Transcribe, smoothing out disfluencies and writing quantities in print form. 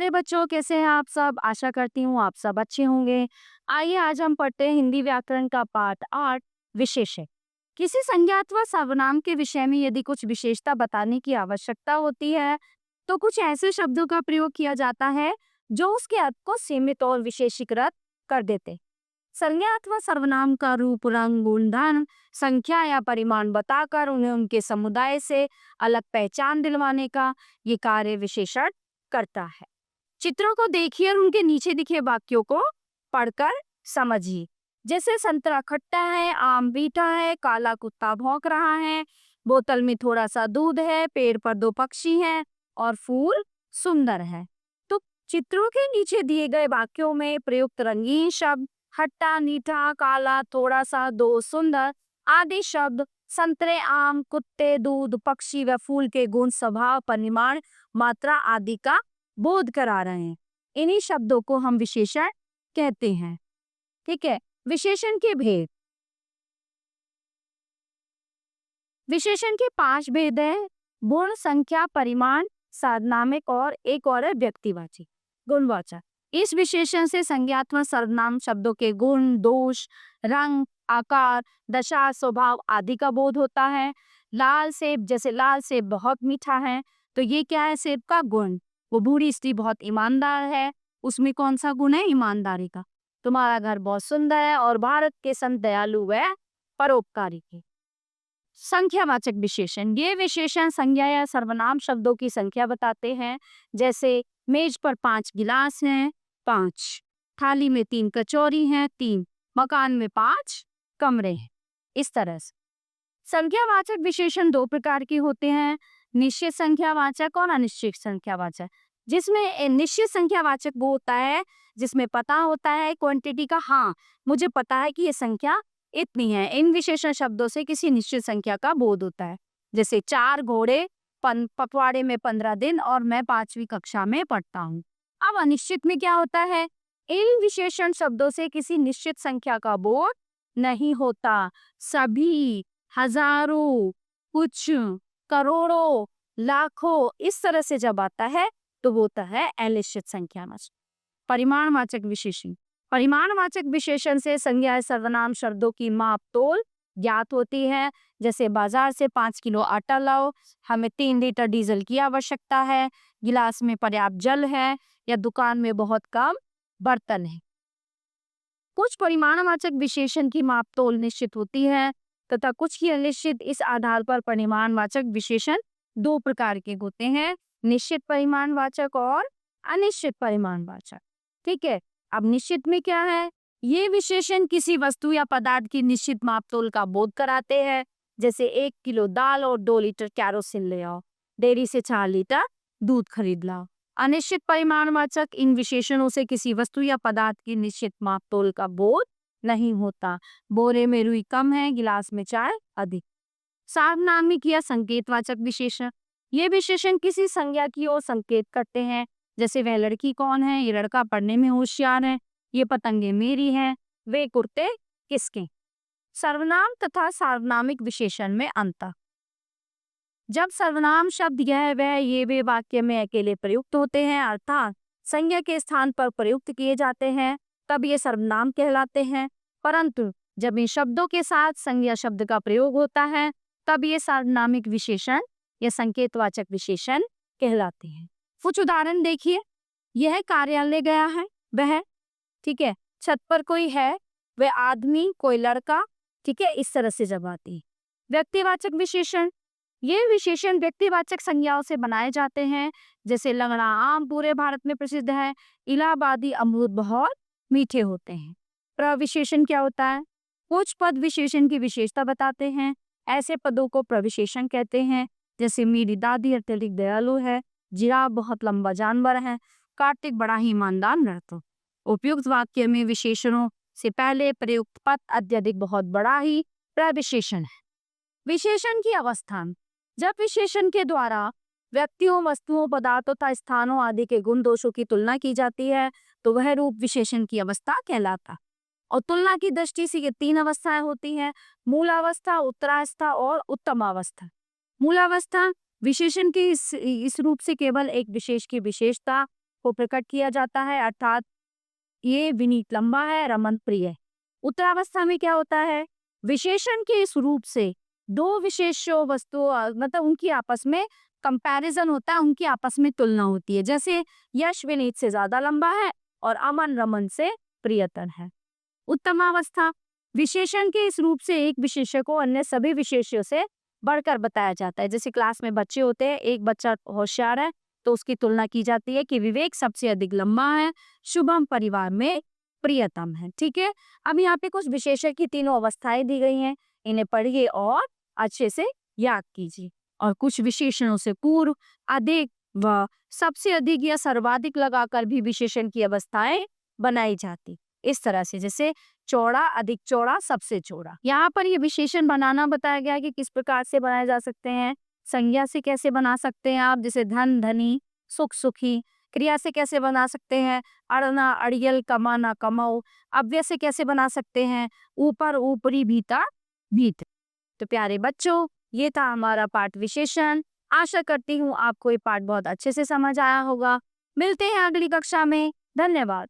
प्यारे बच्चों, कैसे हैं आप सब? आशा करती हूँ आप सब अच्छे होंगे। आइए आज हम पढ़ते हैं हिंदी व्याकरण का पाठ 8 विशेषण। किसी संज्ञा अथवा सर्वनाम के विषय में यदि कुछ विशेषता बताने की आवश्यकता होती है तो कुछ ऐसे शब्दों का प्रयोग किया जाता है जो उसके अर्थ को सीमित और विशेषीकृत कर देते। संज्ञा अथवा सर्वनाम का रूप, रंग, गुणधर्म, संख्या या परिमाण बताकर उन्हें उनके समुदाय से अलग पहचान दिलवाने का ये कार्य विशेषण करता है। चित्रों को देखिए और उनके नीचे दिखे वाक्यों को पढ़कर समझिए। जैसे संतरा खट्टा है, आम मीठा है, काला कुत्ता भौंक रहा है, बोतल में थोड़ा सा दूध है, पेड़ पर 2 पक्षी हैं और फूल सुंदर है। तो चित्रों के नीचे दिए गए वाक्यों में प्रयुक्त रंगीन शब्द खट्टा, मीठा, काला, थोड़ा सा, 2, सुंदर आदि शब्द संतरे, आम, कुत्ते, दूध, पक्षी व फूल के गुण, स्वभाव, परिमाण, मात्रा आदि का बोध करा रहे हैं। इन्हीं शब्दों को हम विशेषण कहते हैं। ठीक है। विशेषण के भेद। विशेषण के 5 भेद हैं: गुण, संख्या, परिमाण, सार्वनामिक और एक और है व्यक्तिवाची, गुणवाचक। इस विशेषण से संज्ञात्मक सर्वनाम शब्दों के गुण, दोष, रंग, आकार, दशा, स्वभाव आदि का बोध होता है। लाल सेब, जैसे लाल सेब बहुत मीठा है, तो ये क्या है? सेब का गुण। वो बूढ़ी स्त्री बहुत ईमानदार है, उसमें कौन सा गुण है? ईमानदारी का। तुम्हारा घर बहुत सुंदर है और भारत के संत दयालु व परोपकारी के। संख्यावाचक विशेषण। ये विशेषण संज्ञा या सर्वनाम शब्दों की संख्या बताते हैं। जैसे मेज पर 5 गिलास हैं, 5। थाली में 3 कचौरी हैं, 3। मकान में 5 कमरे हैं। इस तरह से संख्यावाचक विशेषण 2 प्रकार के होते हैं: निश्चित संख्यावाचक और अनिश्चित संख्यावाचक। जिसमें निश्चित संख्यावाचक वो होता है जिसमें पता होता है क्वांटिटी का, हाँ मुझे पता है कि ये संख्या इतनी है। इन विशेषण शब्दों से किसी निश्चित संख्या का बोध होता है। जैसे 4 घोड़े पखवाड़े में 15 दिन और मैं 5वीं कक्षा में पढ़ता हूँ। अब अनिश्चित में क्या होता है? इन विशेषण शब्दों से किसी निश्चित संख्या का बोध नहीं होता। सभी, हजारों, कुछ, करोड़ों, लाखों, इस तरह से जब आता है तो वो होता है अनिश्चित संख्यावाचक। परिमाणवाचक विशेषण। परिमाणवाचक विशेषण से संज्ञा या सर्वनाम शब्दों की माप तोल ज्ञात होती है। जैसे बाजार से 5 किलो आटा लाओ, हमें 3 लीटर डीजल की आवश्यकता है, गिलास में पर्याप्त जल है, या दुकान में बहुत कम बर्तन है। कुछ परिमाणवाचक विशेषण की माप तोल निश्चित होती है तथा कुछ की अनिश्चित। इस आधार पर परिमाणवाचक विशेषण 2 प्रकार के होते हैं: निश्चित परिमाणवाचक और अनिश्चित परिमाणवाचक। ठीक है। अब निश्चित में क्या है? ये विशेषण किसी वस्तु या पदार्थ की निश्चित माप तोल का बोध कराते हैं। जैसे 1 किलो दाल और 2 लीटर कैरोसिन ले आओ, डेयरी से 4 लीटर दूध खरीद लाओ। अनिश्चित परिमाणवाचक इन विशेषणों से किसी वस्तु या पदार्थ की निश्चित माप तोल का बोध नहीं होता। बोरे में रुई कम है, गिलास में चाय अधिक। सार्वनामिक या संकेतवाचक विशेषण। ये विशेषण किसी संज्ञा की ओर संकेत करते हैं। जैसे वह लड़की कौन है? ये लड़का पढ़ने में होशियार है, ये पतंगे मेरी हैं, वे कुर्ते किसके। सर्वनाम तथा सार्वनामिक विशेषण में अंतर। जब सर्वनाम शब्द यह वह ये वे वाक्य में अकेले प्रयुक्त होते हैं, अर्थात संज्ञा के स्थान पर प्रयुक्त किए जाते हैं, तब ये सर्वनाम कहलाते हैं। परंतु जब इन शब्दों के साथ संज्ञा शब्द का प्रयोग होता है तब ये सार्वनामिक विशेषण या संकेतवाचक विशेषण कहलाते हैं। कुछ उदाहरण देखिए। यह कार्यालय गया है, वह, ठीक है। छत पर कोई है, वह आदमी, कोई लड़का, ठीक है। इस तरह से जब आती है। व्यक्तिवाचक विशेषण। ये विशेषण व्यक्तिवाचक संज्ञाओं से बनाए जाते हैं। जैसे लंगड़ा आम पूरे भारत में प्रसिद्ध है, इलाहाबादी अमरूद बहुत मीठे होते हैं। प्रविशेषण क्या होता है? कुछ पद विशेषण की विशेषता बताते हैं। ऐसे पदों को प्रविशेषण कहते हैं। जैसे मेरी दादी अत्यधिक दयालु है, जिराफ बहुत लंबा जानवर है, कार्तिक बड़ा ही ईमानदार लड़का। उपयुक्त वाक्य में विशेषणों से पहले प्रयुक्त पद अत्यधिक बहुत बड़ा ही प्रविशेषण है। विशेषण की अवस्था। जब विशेषण के द्वारा व्यक्तियों, वस्तुओं, पदार्थों तथा स्थानों आदि के गुण दोषों की तुलना की जाती है तो वह रूप विशेषण की अवस्था कहलाता। और तुलना की दृष्टि से ये 3 अवस्थाएं होती हैं: मूलावस्था, उत्तरावस्था और उत्तमावस्था। मूलावस्था विशेषण के इस रूप से केवल एक विशेष की विशेषता को प्रकट किया जाता है, अर्थात ये विनीत लंबा है, रमन प्रिय है। उत्तरावस्था में क्या होता है, विशेषण के इस रूप से दो विशेष्य वस्तुओं मतलब उनकी आपस में कंपैरिजन होता है, उनकी आपस में तुलना होती है। जैसे यश विनीत से ज्यादा लंबा है और अमन रमन से प्रियतर है। उत्तमावस्था, विशेषण के इस रूप से एक विशेष्य को अन्य सभी विशेष्यों से बढ़कर बताया जाता है। जैसे क्लास में बच्चे होते हैं, एक बच्चा होशियार है तो उसकी तुलना की जाती है कि विवेक सबसे अधिक लंबा है, शुभम परिवार में प्रियतम है। ठीक है, अब यहाँ पे कुछ विशेषण की तीनों अवस्थाएं दी गई हैं, इन्हें पढ़िए और अच्छे से याद कीजिए। और कुछ विशेषणों से पूर्व, अधिक व सबसे अधिक या सर्वाधिक लगाकर भी विशेषण की अवस्थाएं बनाई जाती, इस तरह से। जैसे चौड़ा, अधिक चौड़ा, सबसे चौड़ा। यहाँ पर ये विशेषण बनाना बताया गया कि किस प्रकार से बनाए जा सकते हैं। संज्ञा से कैसे बना सकते हैं आप, जैसे धन धनी, सुख सुखी। क्रिया से कैसे बना सकते हैं, अड़ना अड़ियल, कमाना कमाओ। अव्यय से कैसे बना सकते हैं, ऊपर ऊपरी, भीतर भीतर। तो प्यारे बच्चों, ये था हमारा पाठ विशेषण। आशा करती हूँ आपको ये पाठ बहुत अच्छे से समझ आया होगा। मिलते हैं अगली कक्षा में। धन्यवाद।